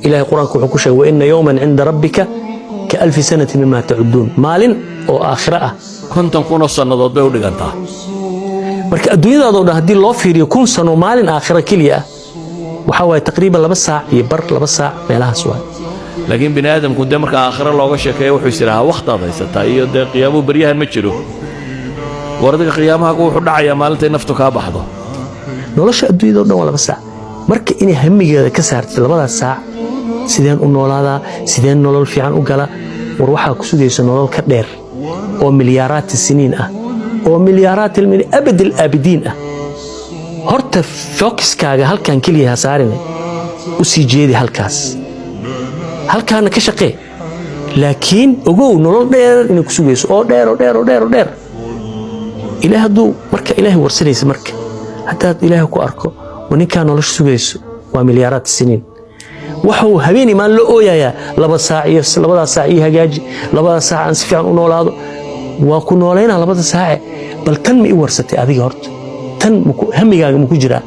إلهي القرآن كحكوشة وإن يوما عند ربك كألف سنة مما تعدون مال أو آخرة كنت نكون السنة ضد بيودي أنت مرك الدنيا ضد هدي الله في يكون سنة مال آخرة كلية وحاول تقريبا لبس ساعة يبر لبس ساعة مالها سواء لكن بني آدم كنت مرك آخرة الله شكاية وحسرها وقت هذا يستطيع ده قيامه بريها المتشرو وردك قيامها كو حد عيا مالتي نفتك بحضه nolosha adduunyada dhan waa laba saac marka inay hamigeeda ka saartay labada saac sideen u noolaadaa sideen nolol fiican u gala war waxa ku sugayso nolol ka dheer oo milyaaraad siniin ah oo milyaaraad min abad al-abidin ah horta focuskaaga halkan kaliya saarinay u sii jeedi halkaana ka shaqee laakiin ogow nolol dheer inay ku sugayso oo dheer ilaahay haduu marka ilaahay warsanaysa marka hadaad ilaahay ku arko waninka nolosha sugayso waa milyaaraad siniin wuxuu habeeni maan la ooyayaa labada saac iyo hagaaji labada saac aan si fiican u noolaado waa ku nooleynaa labada saac bal tan ma i warsatay adiga horta tan hamigaaga ma ku jiraa